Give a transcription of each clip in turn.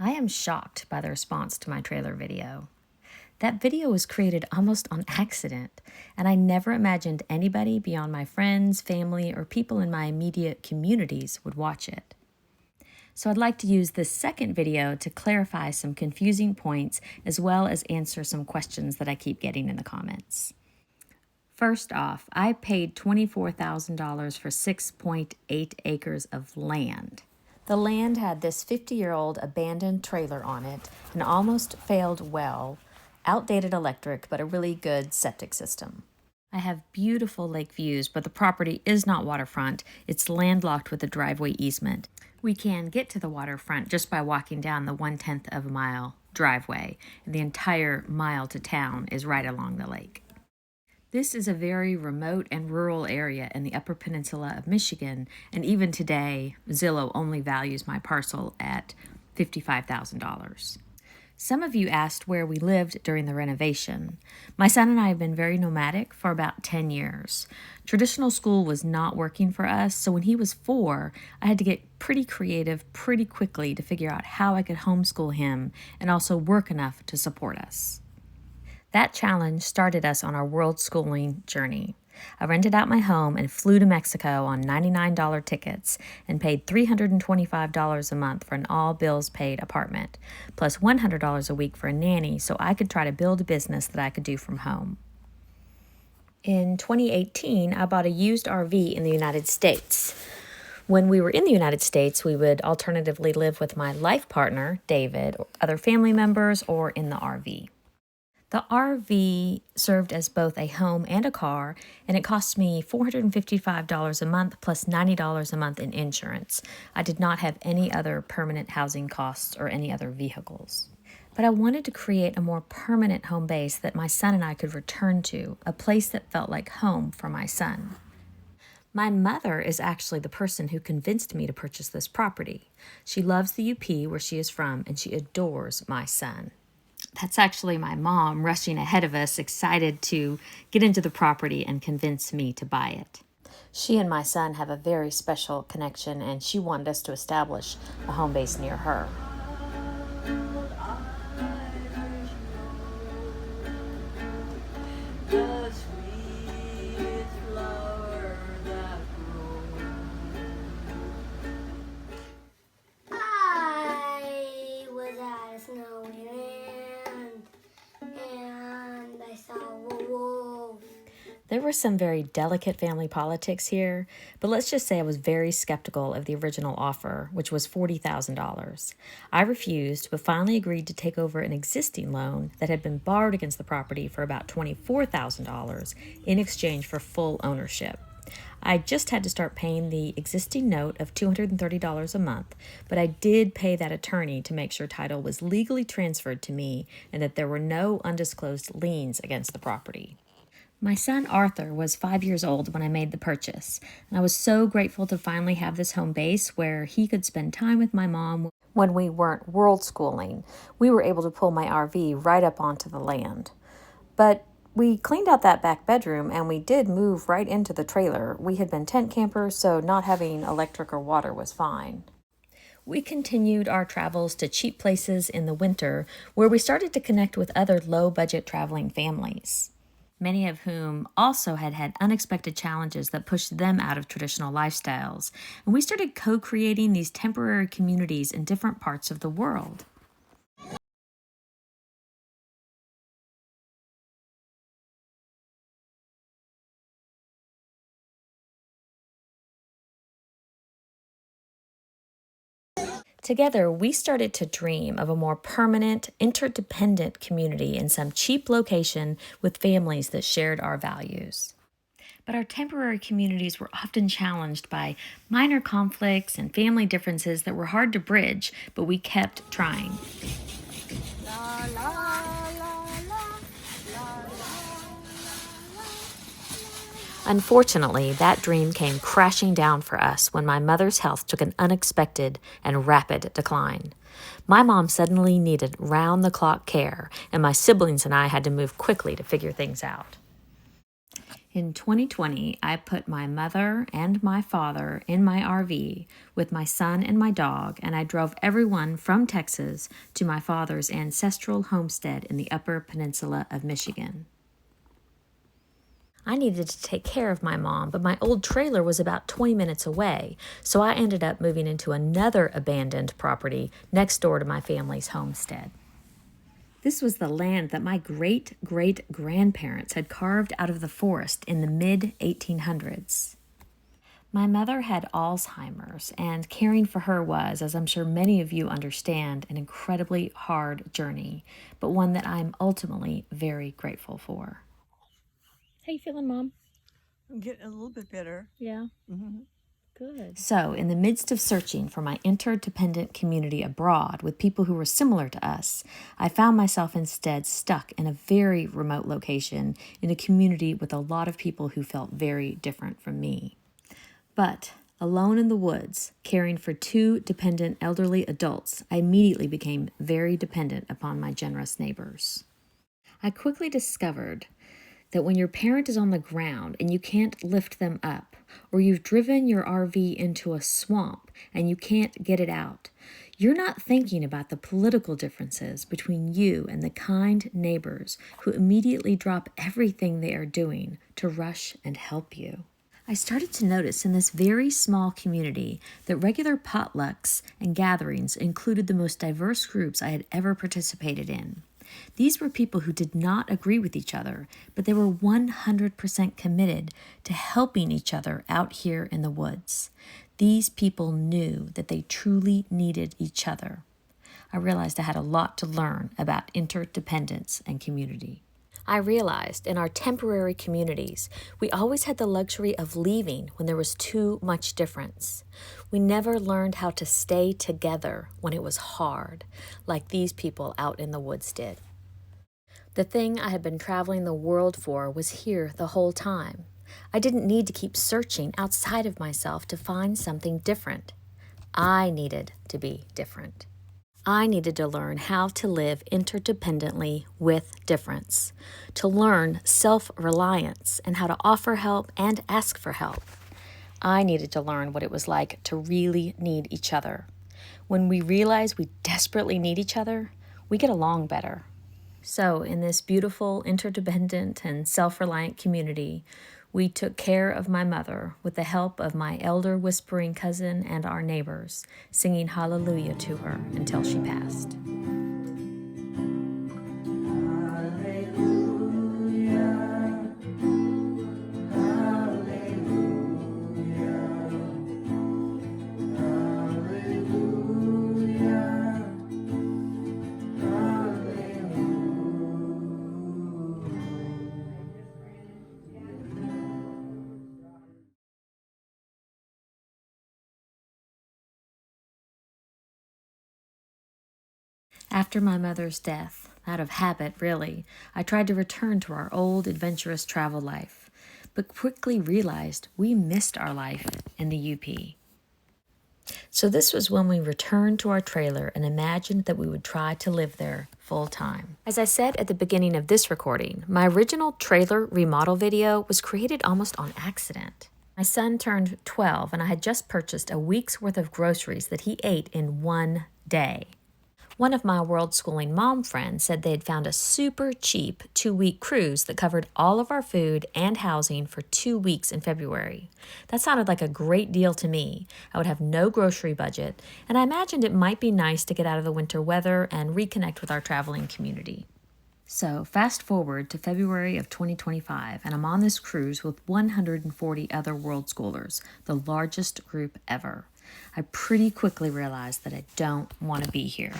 I am shocked by the response to my trailer video. That video was created almost on accident, and I never imagined anybody beyond my friends, family, or people in my immediate communities would watch it. So I'd like to use this second video to clarify some confusing points as well as answer some questions that I keep getting in the comments. First off, I paid $24,000 for 6.8 acres of land. The land had this 50-year-old abandoned trailer on it, an almost failed well, outdated electric, but a really good septic system. I have beautiful lake views, but the property is not waterfront. It's landlocked with a driveway easement. We can get to the waterfront just by walking down the 1/10 of a mile driveway, and the entire mile to town is right along the lake. This is a very remote and rural area in the Upper Peninsula of Michigan, and even today, Zillow only values my parcel at $55,000. Some of you asked where we lived during the renovation. My son and I have been very nomadic for about 10 years. Traditional school was not working for us, so when he was 4, I had to get pretty creative pretty quickly to figure out how I could homeschool him and also work enough to support us. That challenge started us on our world schooling journey. I rented out my home and flew to Mexico on $99 tickets and paid $325 a month for an all-bills-paid apartment, plus $100 a week for a nanny so I could try to build a business that I could do from home. In 2018, I bought a used RV in the United States. When we were in the United States, we would alternatively live with my life partner, David, or other family members, or in the RV. The RV served as both a home and a car, and it cost me $455 a month plus $90 a month in insurance. I did not have any other permanent housing costs or any other vehicles. But I wanted to create a more permanent home base that my son and I could return to, a place that felt like home for my son. My mother is actually the person who convinced me to purchase this property. She loves the UP where she is from, and she adores my son. That's actually my mom rushing ahead of us, excited to get into the property and convince me to buy it. She and my son have a very special connection, and she wanted us to establish a home base near her. There were some very delicate family politics here, but let's just say I was very skeptical of the original offer, which was $40,000. I refused, but finally agreed to take over an existing loan that had been borrowed against the property for about $24,000 in exchange for full ownership. I just had to start paying the existing note of $230 a month, but I did pay that attorney to make sure title was legally transferred to me and that there were no undisclosed liens against the property. My son Arthur was 5 years old when I made the purchase, and I was so grateful to finally have this home base where he could spend time with my mom when we weren't world schooling. We were able to pull my RV right up onto the land. But we cleaned out that back bedroom and we did move right into the trailer. We had been tent campers, so not having electric or water was fine. We continued our travels to cheap places in the winter where we started to connect with other low-budget traveling families, many of whom also had unexpected challenges that pushed them out of traditional lifestyles. And we started co-creating these temporary communities in different parts of the world. Together, we started to dream of a more permanent, interdependent community in some cheap location with families that shared our values. But our temporary communities were often challenged by minor conflicts and family differences that were hard to bridge, but we kept trying. La, la, la, la, la, Unfortunately, that dream came crashing down for us when my mother's health took an unexpected and rapid decline. My mom suddenly needed round-the-clock care, and my siblings and I had to move quickly to figure things out. In 2020, I put my mother and my father in my RV with my son and my dog, and I drove everyone from Texas to my father's ancestral homestead in the Upper Peninsula of Michigan. I needed to take care of my mom, but my old trailer was about 20 minutes away, so I ended up moving into another abandoned property next door to my family's homestead. This was the land that my great-great-grandparents had carved out of the forest in the mid-1800s. My mother had Alzheimer's, and caring for her was, as I'm sure many of you understand, an incredibly hard journey, but one that I'm ultimately very grateful for. How you feeling, Mom? I'm getting a little bit better. Yeah? Mm-hmm. Good. So, in the midst of searching for my interdependent community abroad with people who were similar to us, I found myself instead stuck in a very remote location in a community with a lot of people who felt very different from me. But, alone in the woods, caring for two dependent elderly adults, I immediately became very dependent upon my generous neighbors. I quickly discovered that when your parent is on the ground and you can't lift them up, or you've driven your RV into a swamp and you can't get it out, you're not thinking about the political differences between you and the kind neighbors who immediately drop everything they are doing to rush and help you. I started to notice in this very small community that regular potlucks and gatherings included the most diverse groups I had ever participated in. These were people who did not agree with each other, but they were 100% committed to helping each other out here in the woods. These people knew that they truly needed each other. I realized I had a lot to learn about interdependence and community. I realized in our temporary communities, we always had the luxury of leaving when there was too much difference. We never learned how to stay together when it was hard, like these people out in the woods did. The thing I had been traveling the world for was here the whole time. I didn't need to keep searching outside of myself to find something different. I needed to be different. I needed to learn how to live interdependently with difference, to learn self-reliance and how to offer help and ask for help. I needed to learn what it was like to really need each other. When we realize we desperately need each other, we get along better. So, in this beautiful, interdependent, and self-reliant community, we took care of my mother with the help of my elder whispering cousin and our neighbors, singing hallelujah to her until she passed. After my mother's death, out of habit really, I tried to return to our old adventurous travel life, but quickly realized we missed our life in the UP. So this was when we returned to our trailer and imagined that we would try to live there full time. As I said at the beginning of this recording, my original trailer remodel video was created almost on accident. My son turned 12 and I had just purchased a week's worth of groceries that he ate in one day. One of my world schooling mom friends said they had found a super cheap 2-week cruise that covered all of our food and housing for 2 weeks in February. That sounded like a great deal to me. I would have no grocery budget, and I imagined it might be nice to get out of the winter weather and reconnect with our traveling community. So fast forward to February of 2025, and I'm on this cruise with 140 other world schoolers, the largest group ever. I pretty quickly realized that I don't want to be here.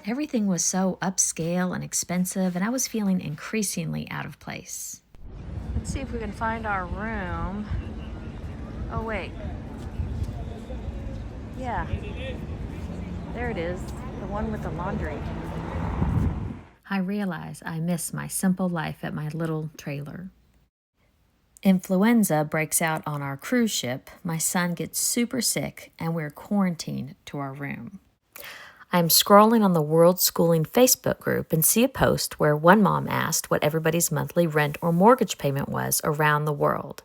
Everything was so upscale and expensive, and I was feeling increasingly out of place. Let's see if we can find our room. Oh, wait. Yeah. There it is, the one with the laundry. I realize I miss my simple life at my little trailer. Influenza breaks out on our cruise ship, my son gets super sick, and we're quarantined to our room. I'm scrolling on the World Schooling Facebook group and see a post where one mom asked what everybody's monthly rent or mortgage payment was around the world.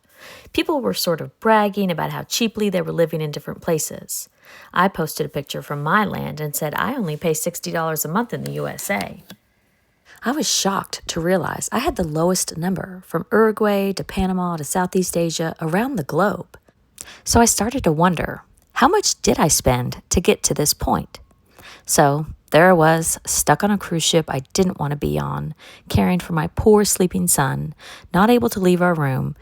People were sort of bragging about how cheaply they were living in different places. I posted a picture from my land and said I only pay $60 a month in the USA. I was shocked to realize I had the lowest number from Uruguay to Panama to Southeast Asia around the globe. So I started to wonder, how much did I spend to get to this point? So there I was, stuck on a cruise ship I didn't want to be on, caring for my poor sleeping son, not able to leave our room,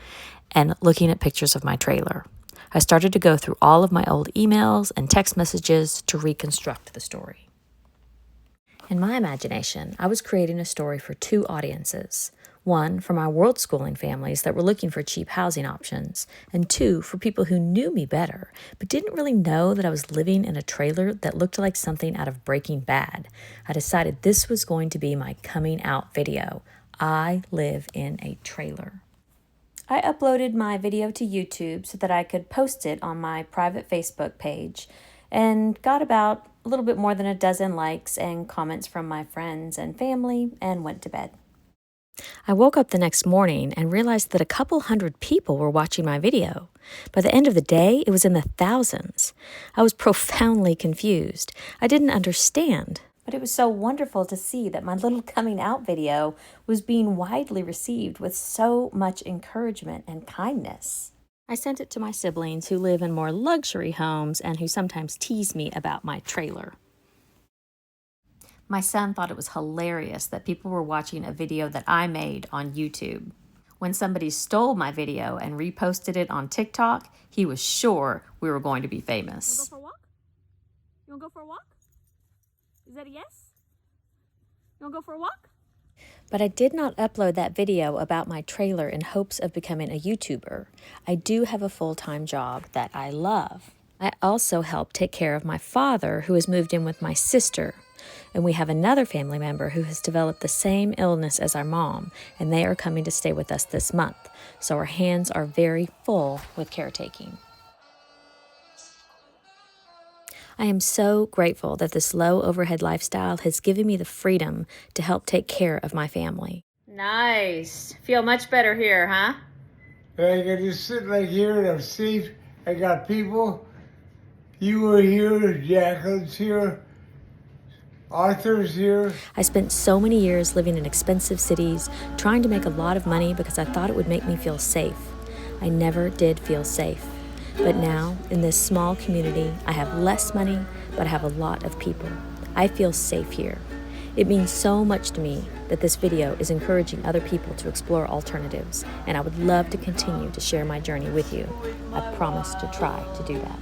and looking at pictures of my trailer. I started to go through all of my old emails and text messages to reconstruct the story. In my imagination, I was creating a story for two audiences. One, for my world schooling families that were looking for cheap housing options, and two, for people who knew me better, but didn't really know that I was living in a trailer that looked like something out of Breaking Bad. I decided this was going to be my coming out video. I live in a trailer. I uploaded my video to YouTube so that I could post it on my private Facebook page, and got about a little bit more than a dozen likes and comments from my friends and family, and went to bed. I woke up the next morning and realized that a couple hundred people were watching my video. By the end of the day, it was in the thousands. I was profoundly confused. I didn't understand, but it was so wonderful to see that my little coming out video was being widely received with so much encouragement and kindness. I sent it to my siblings who live in more luxury homes and who sometimes tease me about my trailer. My son thought it was hilarious that people were watching a video that I made on YouTube. When somebody stole my video and reposted it on TikTok, he was sure we were going to be famous. You wanna go for a walk? You wanna go for a walk? Is that a yes? You wanna go for a walk? But I did not upload that video about my trailer in hopes of becoming a YouTuber. I do have a full-time job that I love. I also help take care of my father, who has moved in with my sister. And we have another family member who has developed the same illness as our mom, and they are coming to stay with us this month. So our hands are very full with caretaking. I am so grateful that this low overhead lifestyle has given me the freedom to help take care of my family. Nice. Feel much better here, huh? I can just sit like here and I'm safe. I got people. You were here, Jacqueline's here, Arthur's here. I spent so many years living in expensive cities, trying to make a lot of money because I thought it would make me feel safe. I never did feel safe. But now, in this small community, I have less money, but I have a lot of people. I feel safe here. It means so much to me that this video is encouraging other people to explore alternatives, and I would love to continue to share my journey with you. I promise to try to do that.